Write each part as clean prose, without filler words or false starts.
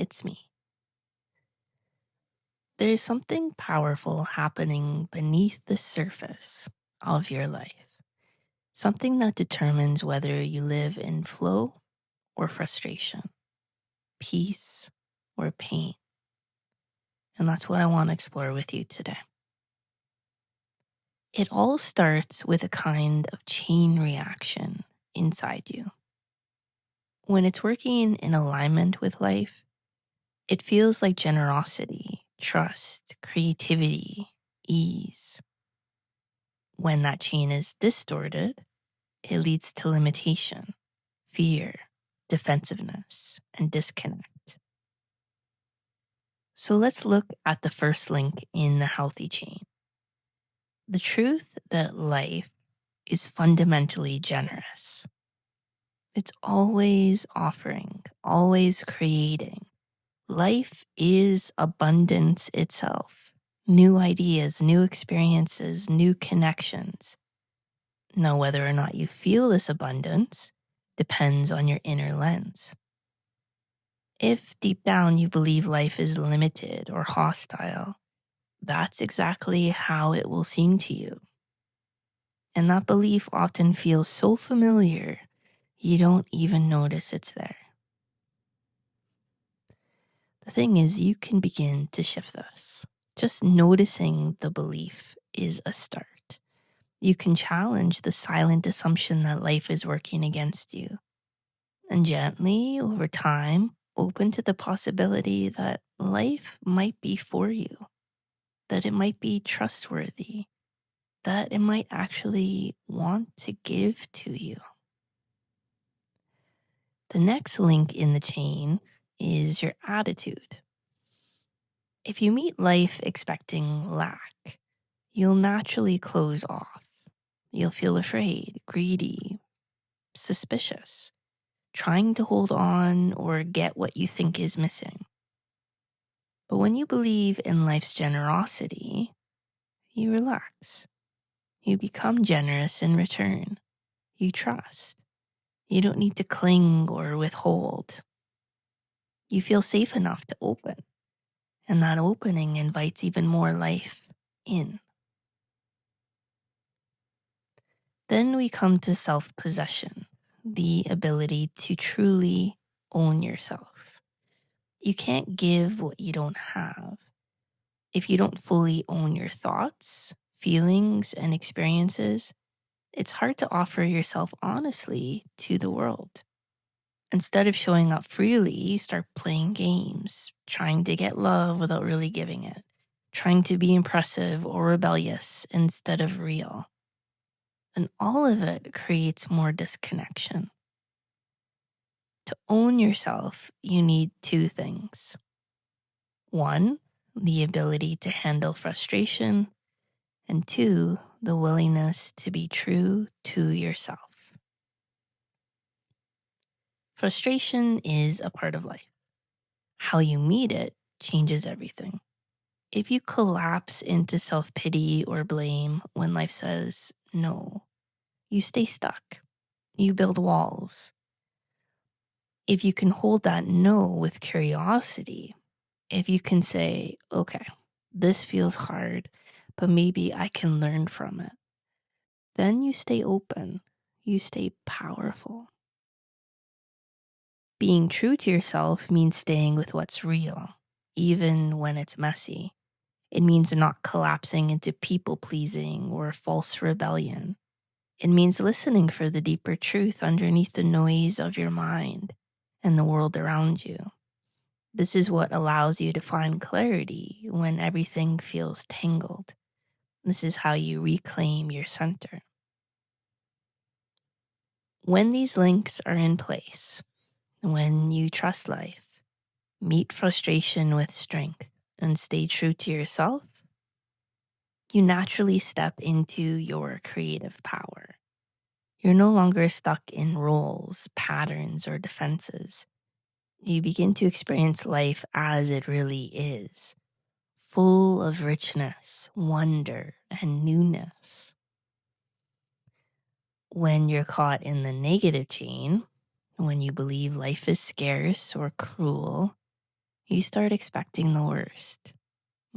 hits me. There's something powerful happening beneath the surface of your life, something that determines whether you live in flow or frustration, peace or pain. And that's what I want to explore with you today. It all starts with a kind of chain reaction inside you. When it's working in alignment with life, it feels like generosity, trust, creativity, ease. When that chain is distorted, it leads to limitation, fear, defensiveness, and disconnect. So let's look at the first link in the healthy chain. The truth that life is fundamentally generous. It's always offering, always creating. Life is abundance itself. New ideas, new experiences, new connections. Now, whether or not you feel this abundance depends on your inner lens. If deep down you believe life is limited or hostile, that's exactly how it will seem to you. And that belief often feels so familiar, you don't even notice it's there. The thing is, you can begin to shift this. Just noticing the belief is a start. You can challenge the silent assumption that life is working against you. And gently, over time, open to the possibility that life might be for you, that it might be trustworthy, that it might actually want to give to you. The next link in the chain is your attitude. If you meet life expecting lack, you'll naturally close off. You'll feel afraid, greedy, suspicious, trying to hold on or get what you think is missing. But when you believe in life's generosity, you relax. You become generous in return. You trust. You don't need to cling or withhold. You feel safe enough to open, and that opening invites even more life in. Then we come to self-possession, the ability to truly own yourself. You can't give what you don't have. If you don't fully own your thoughts, feelings, and experiences, it's hard to offer yourself honestly to the world. Instead of showing up freely, you start playing games, trying to get love without really giving it, trying to be impressive or rebellious instead of real. And all of it creates more disconnection. To own yourself, you need two things. One, the ability to handle frustration, and two, the willingness to be true to yourself. Frustration is a part of life. How you meet it changes everything. If you collapse into self-pity or blame when life says no, you stay stuck. You build walls. If you can hold that no with curiosity, if you can say, okay, this feels hard, but maybe I can learn from it, then you stay open. You stay powerful. Being true to yourself means staying with what's real, even when it's messy. It means not collapsing into people-pleasing or false rebellion. It means listening for the deeper truth underneath the noise of your mind and the world around you. This is what allows you to find clarity when everything feels tangled. This is how you reclaim your center. When these links are in place, when you trust life, meet frustration with strength, and stay true to yourself, you naturally step into your creative power. You're no longer stuck in roles, patterns, or defenses. You begin to experience life as it really is, full of richness, wonder, and newness. When you're caught in the negative chain, when you believe life is scarce or cruel, You start expecting the worst.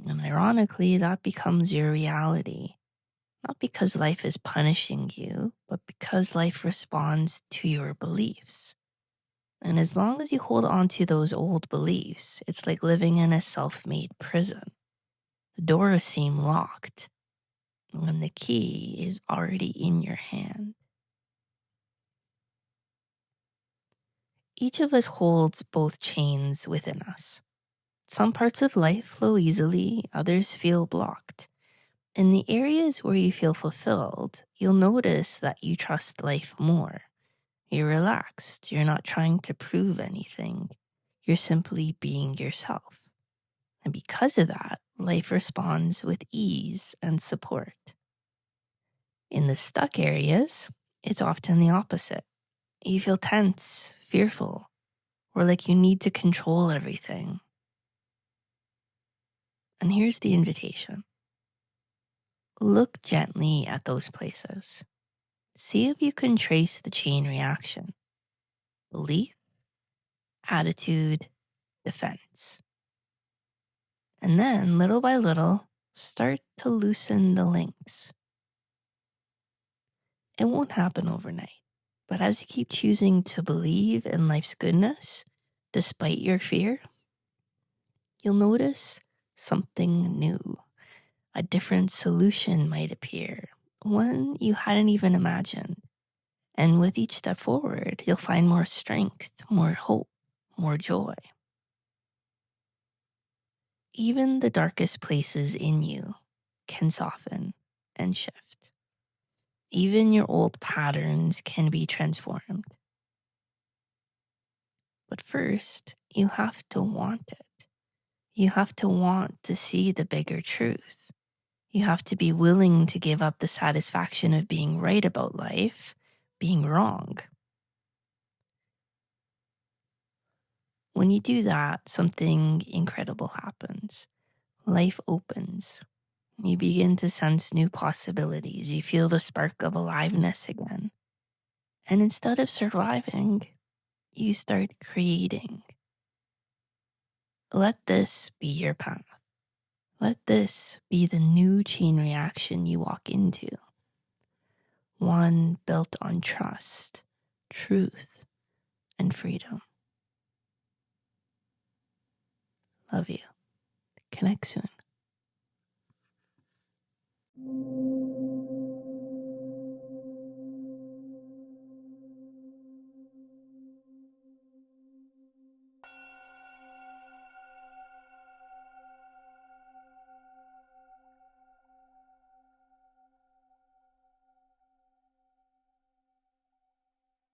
And ironically, that becomes your reality. Not because life is punishing you, but because life responds to your beliefs. And as long as you hold on to those old beliefs, it's like living in a self-made prison. The doors seem locked when the key is already in your hand. Each of us holds both chains within us. Some parts of life flow easily, others feel blocked. In the areas where you feel fulfilled, you'll notice that you trust life more. You're relaxed. You're not trying to prove anything. You're simply being yourself. And because of that, life responds with ease and support. In the stuck areas, it's often the opposite. You feel tense, fearful, or like you need to control everything. And here's the invitation. Look gently at those places. See if you can trace the chain reaction. Belief, attitude, defense. And then, little by little, start to loosen the links. It won't happen overnight, but as you keep choosing to believe in life's goodness, despite your fear, you'll notice something new. A different solution might appear, one you hadn't even imagined. And with each step forward, you'll find more strength, more hope, more joy. Even the darkest places in you can soften and shift. Even your old patterns can be transformed. But first, you have to want it. You have to want to see the bigger truth. You have to be willing to give up the satisfaction of being right about life, being wrong. When you do that, something incredible happens. Life opens. You begin to sense new possibilities. You feel the spark of aliveness again. And instead of surviving, you start creating. Let this be your path. Let this be the new chain reaction you walk into. One built on trust, truth, and freedom. Love you. Connect soon.